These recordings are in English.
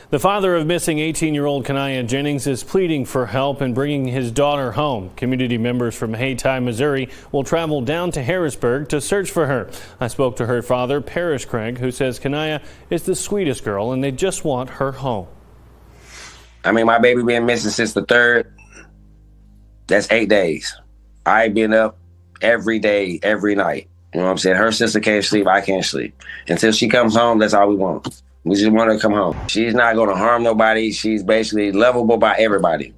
The father of missing 18-year-old Kaniah Jennings is pleading for help in bringing his daughter home. Community members from Hayti, Missouri will travel down to Harrisburg to search for her. I spoke to her father, Parrish Craig, who says Kanaya is the sweetest girl and they just want her home. I mean, my baby been missing since the 3rd. That's 8 days. I been up every day, every night. You know what I'm saying? Her sister can't sleep, I can't sleep. Until she comes home, that's all we want. We just want her to come home. She's not going to harm nobody. She's basically lovable by everybody.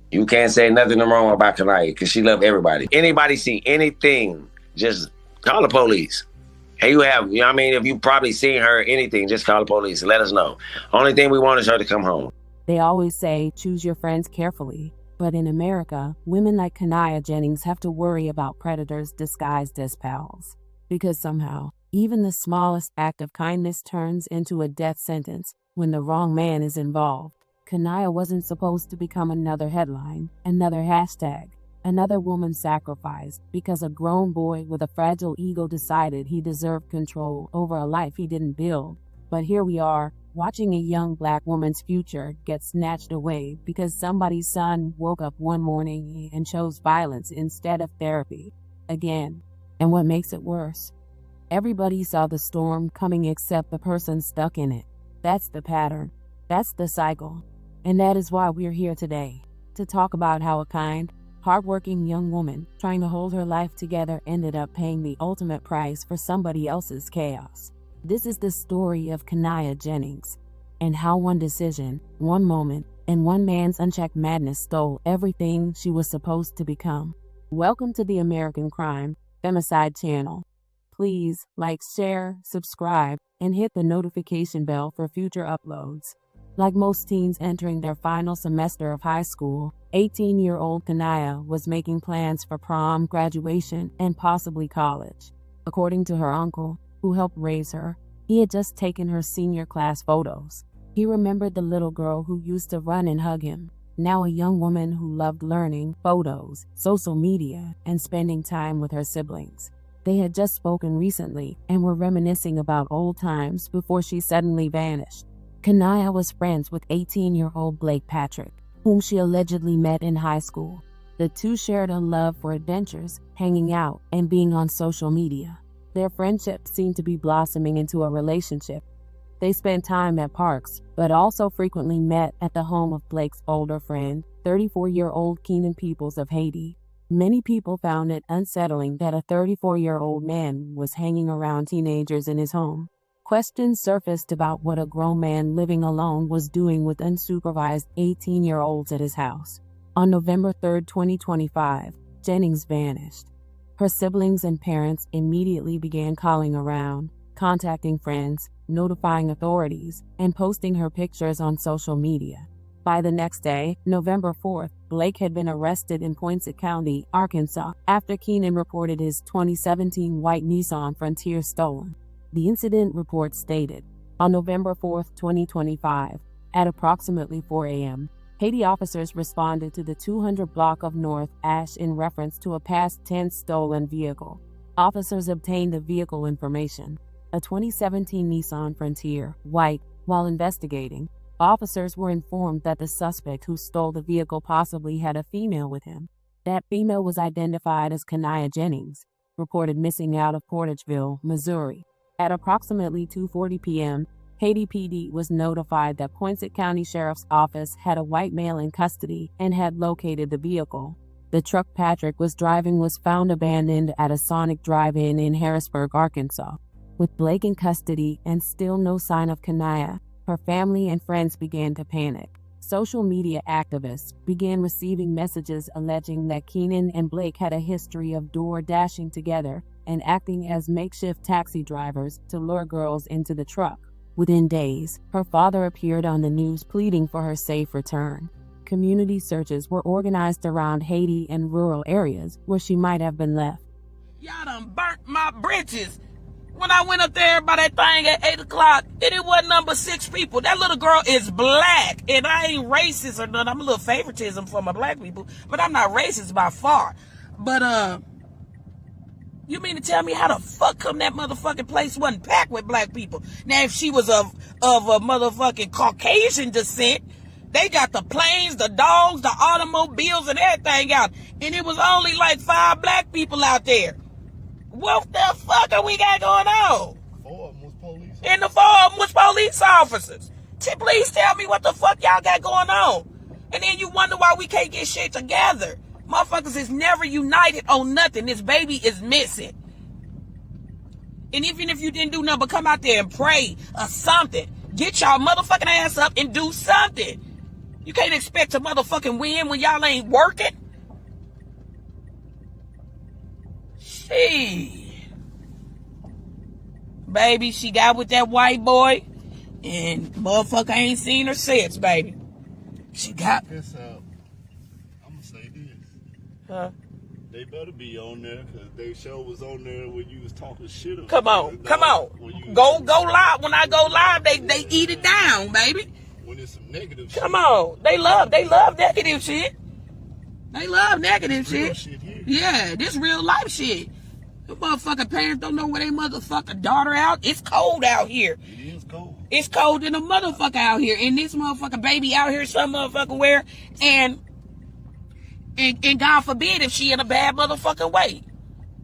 You can't say nothing wrong about Kanaya because she loves everybody. Anybody see anything, just call the police. Hey, you know what I mean? If you probably seen her, anything, just call the police and let us know. Only thing we want is her to come home. They always say, choose your friends carefully. But in America, women like Kaniah Jennings have to worry about predators disguised as pals. Because somehow, even the smallest act of kindness turns into a death sentence when the wrong man is involved. Kanaya wasn't supposed to become another headline, another hashtag, another woman sacrificed because a grown boy with a fragile ego decided he deserved control over a life he didn't build. But here we are, watching a young black woman's future get snatched away because somebody's son woke up one morning and chose violence instead of therapy. Again. And what makes it worse? Everybody saw the storm coming except the person stuck in it. That's the pattern. That's the cycle. And that is why we're here today, to talk about how a kind, hardworking young woman trying to hold her life together ended up paying the ultimate price for somebody else's chaos. This is the story of Kaniah Jennings, and how one decision, one moment, and one man's unchecked madness stole everything she was supposed to become. Welcome to the American Crime Femicide channel. Please like, share, subscribe, and hit the notification bell for future uploads. Like most teens entering their final semester of high school, 18-year-old Kanaya was making plans for prom, graduation, and possibly college. According to her uncle, who helped raise her, he had just taken her senior class photos. He remembered the little girl who used to run and hug him. Now a young woman who loved learning, photos, social media, and spending time with her siblings. They had just spoken recently and were reminiscing about old times before she suddenly vanished. Kanaya was friends with 18-year-old Blake Patrick, whom she allegedly met in high school. The two shared a love for adventures, hanging out, and being on social media. Their friendship seemed to be blossoming into a relationship. They spent time at parks, but also frequently met at the home of Blake's older friend, 34-year-old Keenan Peoples of Haiti. Many people found it unsettling that a 34-year-old man was hanging around teenagers in his home. Questions surfaced about what a grown man living alone was doing with unsupervised 18-year-olds at his house. On November 3, 2025, Jennings vanished. Her siblings and parents immediately began calling around, contacting friends, notifying authorities, and posting her pictures on social media. By the next day, November 4th, Blake had been arrested in Pemiscot County, Arkansas, after Keenan reported his 2017 white Nissan Frontier stolen. The incident report stated, on November 4th, 2025, at approximately 4 a.m., Haiti officers responded to the 200 block of North Ash in reference to a past tense stolen vehicle. Officers obtained the vehicle information, a 2017 Nissan Frontier, white. While investigating, officers were informed that the suspect who stole the vehicle possibly had a female with him. That female was identified as Kaniah Jennings, reported missing out of Portageville, Missouri. At approximately 2:40 p.m., Haiti PD was notified that Pemiscot County Sheriff's Office had a white male in custody and had located the vehicle. The truck Patrick was driving was found abandoned at a Sonic drive-in in Harrisburg, Arkansas. With Blake in custody and still no sign of Kanaya, her family and friends began to panic. Social media activists began receiving messages alleging that Keenan and Blake had a history of door dashing together and acting as makeshift taxi drivers to lure girls into the truck. Within days, her father appeared on the news pleading for her safe return. Community searches were organized around Haiti and rural areas where she might have been left. Y'all done burnt my bridges. When I went up there by that thing at 8 o'clock, and it wasn't number 6 people. That little girl is black, and I ain't racist or nothing. I'm a little favoritism for my black people, but I'm not racist by far. But You mean to tell me how the fuck come that motherfucking place wasn't packed with black people? Now, if she was of a motherfucking Caucasian descent, they got the planes, the dogs, the automobiles, and everything out. And it was only like 5 black people out there. What the fuck are we got going on? 4 of them was police. And the 4 of them was police officers. Please tell me what the fuck y'all got going on. And then you wonder why we can't get shit together. Motherfuckers is never united on nothing. This baby is missing. And even if you didn't do nothing but come out there and pray or something, get y'all motherfucking ass up and do something. You can't expect to motherfucking win when y'all ain't working. Shit. Baby, she got with that white boy and motherfucker ain't seen her since, baby. She got... I'm gonna say this. Huh? They better be on there, because they show was on there when you was talking shit about. Come on. Go live. When I go live, they eat it down, baby. When it's some negative Come shit. on. They love negative shit. They love negative shit. Here. Yeah, this real life shit. The motherfucking parents don't know where they motherfucking daughter out. It's cold out here. It is cold. It's cold in the motherfucker out here. And this motherfucking baby out here some motherfucking where. And God forbid if she in a bad motherfucking way.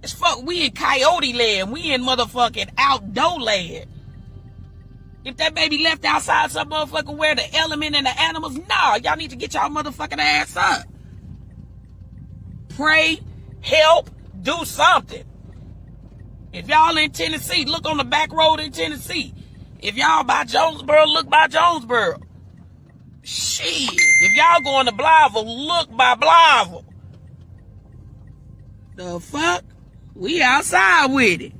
It's fuck. We in coyote land. We in motherfucking outdoor land. If that baby left outside some motherfucking where the element and the animals, nah, y'all need to get y'all motherfucking ass up. Pray, help, do something. If y'all in Tennessee, look on the back road in Tennessee. If y'all by Jonesboro, look by Jonesboro. Shit. If y'all going to Blytheville, look by Blytheville. The fuck? We outside with it.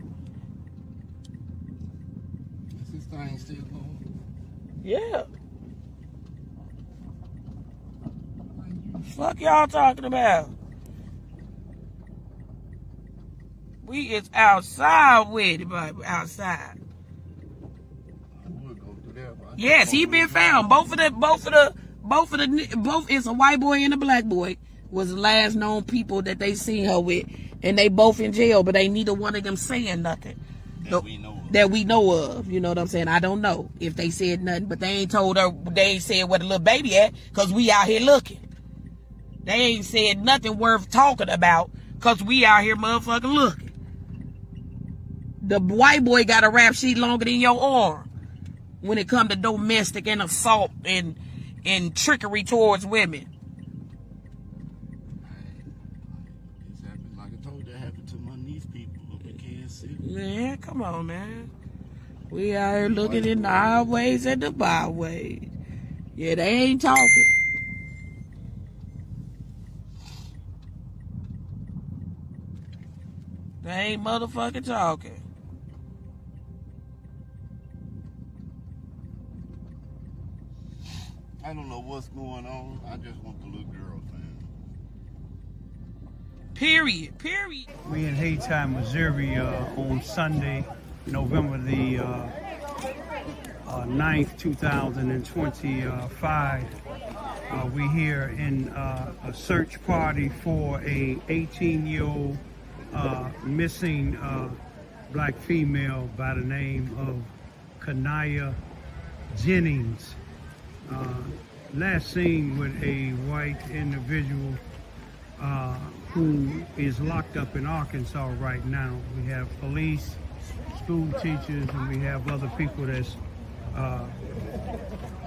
Is this thing still going? Yeah. The fuck y'all talking about? We is outside with it, baby. Outside. I would go through there, but Yes, he been found. Both it's a white boy and a black boy was the last known people that they seen her with, and they both in jail, but ain't neither one of them saying nothing that we know of. that we know of. You know what I'm saying? I don't know if they said nothing, but they ain't told her. They ain't said where the little baby at, cause we out here looking. They ain't said nothing worth talking about, cause we out here motherfucking looking. The white boy got a rap sheet longer than your arm when it come to domestic and assault and trickery towards women. It's happened, like I told you, that happened to my niece people up in Kansas City. Man, come on, man. We out here looking in the highways and the byways. Yeah, they ain't talking. They ain't motherfucking talking. I don't know what's going on. I just want the little girl found. Period. We in Haytime, Missouri on Sunday, November the 9th, 2025. We here in a search party for a 18-year-old missing black female by the name of Kaniah Jennings. Last seen with a white individual who is locked up in Arkansas right now. We have police, school teachers, and we have other people that's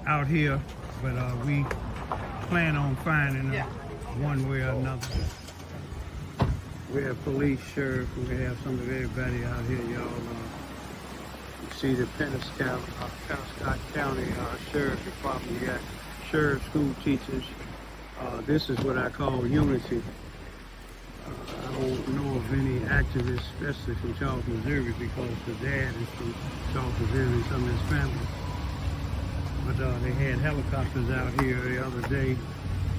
out here, but we plan on finding them one way or another. We have police, sheriff, and we have some of everybody out here, y'all. You see the Pemiscot County Sheriff Department. We got sheriff, school teachers. This is what I call unity. I don't know of any activists, especially from Charles, Missouri, because the dad is from Charles, Missouri, and some of his family. But they had helicopters out here the other day,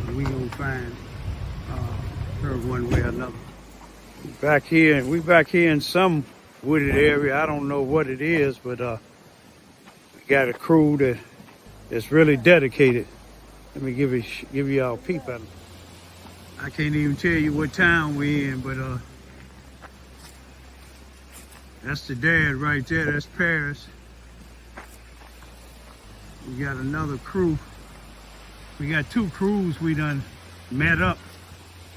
and we gonna find her one way or another. We back here in some wooded area. I don't know what it is, but we got a crew that's really dedicated. Let me give y'all a peep at them. I can't even tell you what town we're in, but That's the dad right there. That's Paris. We got another crew. We got two crews we done met up.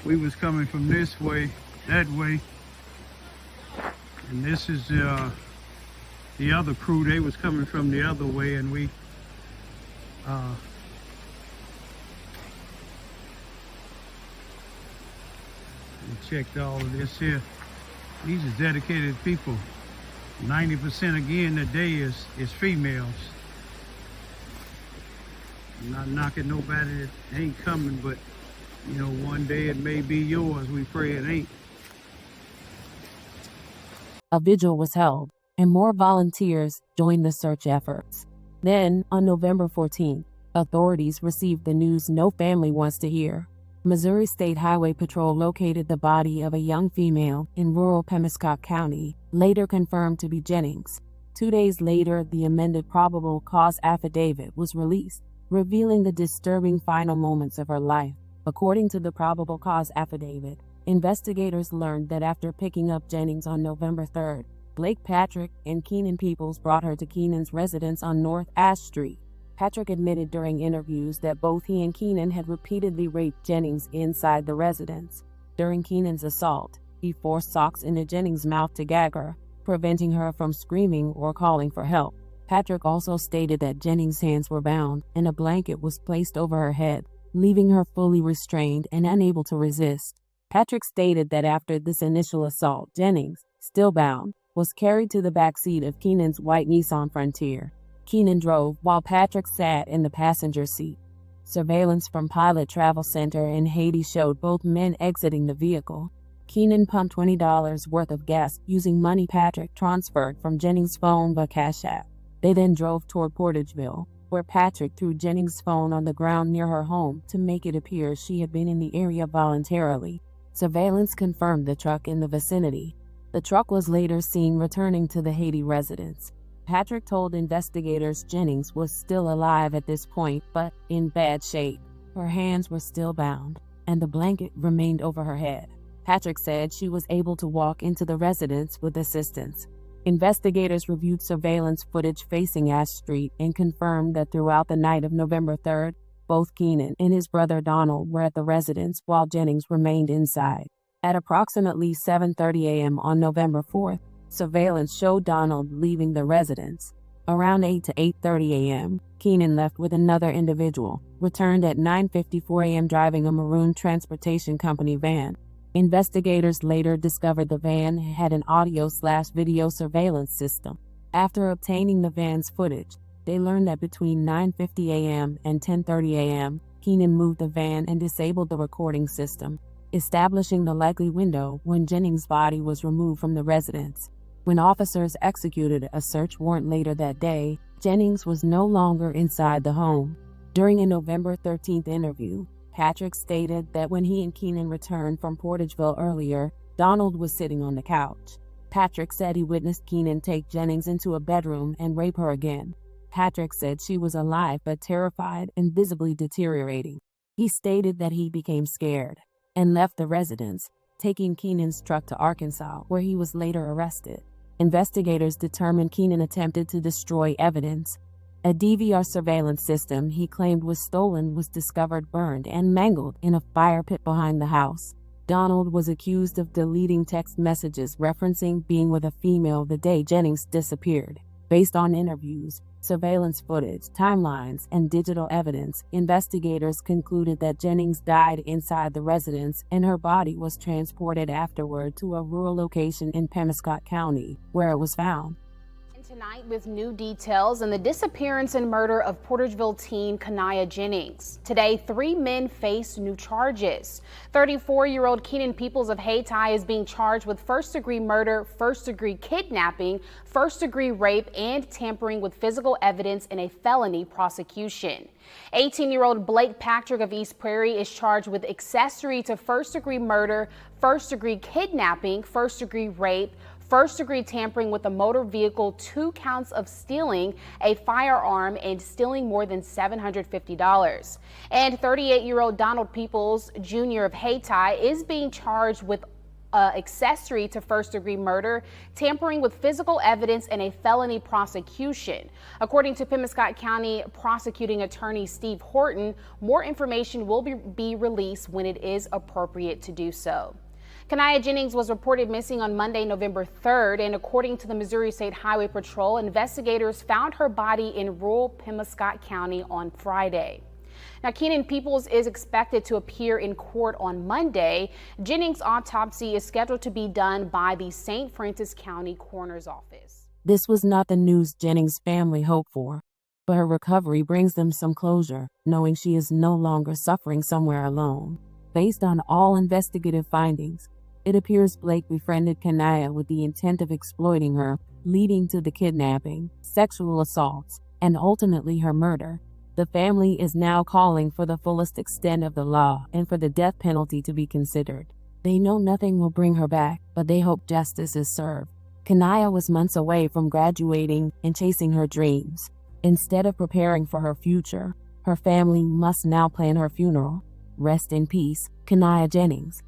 We was coming from this way, that way. And this is the other crew. They was coming from the other way, and we checked all of this here. These are dedicated people. 90% again today is females. I'm not knocking nobody that ain't coming, but you know, one day it may be yours. We pray it ain't. A vigil was held, and more volunteers joined the search efforts. Then, on November 14th, authorities received the news no family wants to hear. Missouri State Highway Patrol located the body of a young female in rural Pemiscot County, later confirmed to be Jennings. 2 days later, the amended probable cause affidavit was released, revealing the disturbing final moments of her life. According to the probable cause affidavit, investigators learned that after picking up Jennings on November 3rd, Blake Patrick and Keenan Peoples brought her to Keenan's residence on North Ash Street. Patrick admitted during interviews that both he and Keenan had repeatedly raped Jennings inside the residence. During Keenan's assault, he forced socks into Jennings' mouth to gag her, preventing her from screaming or calling for help. Patrick also stated that Jennings' hands were bound and a blanket was placed over her head, leaving her fully restrained and unable to resist. Patrick stated that after this initial assault, Jennings, still bound, was carried to the back seat of Keenan's white Nissan Frontier. Keenan drove while Patrick sat in the passenger seat. Surveillance from Pilot Travel Center in Haiti showed both men exiting the vehicle. Keenan pumped $20 worth of gas using money Patrick transferred from Jennings' phone via Cash App. They then drove toward Portageville, where Patrick threw Jennings' phone on the ground near her home to make it appear she had been in the area voluntarily. Surveillance confirmed the truck in the vicinity. The truck was later seen returning to the Haiti residence. Patrick told investigators Jennings was still alive at this point, but in bad shape. Her hands were still bound, and the blanket remained over her head. Patrick said she was able to walk into the residence with assistance. Investigators reviewed surveillance footage facing Ash Street and confirmed that throughout the night of November 3rd, both Keenan and his brother Donald were at the residence while Jennings remained inside. At approximately 7:30 a.m. on November 4th, surveillance showed Donald leaving the residence. Around 8 to 8:30 a.m., Keenan left with another individual, returned at 9:54 a.m. driving a maroon transportation company van. Investigators later discovered the van had an audio/video surveillance system. After obtaining the van's footage, they learned that between 9:50 a.m. and 10:30 a.m., Keenan moved the van and disabled the recording system, establishing the likely window when Jennings' body was removed from the residence. When officers executed a search warrant later that day, Jennings was no longer inside the home. During a November 13th interview, Patrick stated that when he and Keenan returned from Portageville earlier, Donald was sitting on the couch. Patrick said he witnessed Keenan take Jennings into a bedroom and rape her again. Patrick said she was alive but terrified and visibly deteriorating. He stated that he became scared and left the residence, taking Keenan's truck to Arkansas, where he was later arrested. Investigators determined Keenan attempted to destroy evidence. A DVR surveillance system he claimed was stolen was discovered burned and mangled in a fire pit behind the house. Donald was accused of deleting text messages referencing being with a female the day Jennings disappeared. Based on interviews, surveillance footage, timelines, and digital evidence, investigators concluded that Jennings died inside the residence and her body was transported afterward to a rural location in Pemiscot County, where it was found. Tonight with new details on the disappearance and murder of Portageville teen Kaniah Jennings. Today, 3 men face new charges. 34-year-old Keenan Peoples of Haiti is being charged with first-degree murder, first-degree kidnapping, first-degree rape, and tampering with physical evidence in a felony prosecution. 18-year-old Blake Patrick of East Prairie is charged with accessory to first-degree murder, first-degree kidnapping, first-degree rape, first-degree tampering with a motor vehicle, 2 counts of stealing a firearm, and stealing more than $750. And 38-year-old Donald Peoples Jr. of Haiti is being charged with accessory to first-degree murder, tampering with physical evidence, and a felony prosecution. According to Pemiscot County prosecuting attorney Steve Horton, more information will be released when it is appropriate to do so. Kaniah Jennings was reported missing on Monday, November 3rd, and according to the Missouri State Highway Patrol, investigators found her body in rural Pemiscot County on Friday. Now, Keenan Peoples is expected to appear in court on Monday. Jennings' autopsy is scheduled to be done by the St. Francis County Coroner's Office. This was not the news Jennings' family hoped for, but her recovery brings them some closure, knowing she is no longer suffering somewhere alone. Based on all investigative findings, it appears Blake befriended Kanaya with the intent of exploiting her, leading to the kidnapping, sexual assaults, and ultimately her murder. The family is now calling for the fullest extent of the law and for the death penalty to be considered. They know nothing will bring her back, but they hope justice is served. Kanaya was months away from graduating and chasing her dreams. Instead of preparing for her future, her family must now plan her funeral. Rest in peace, Kaniah Jennings.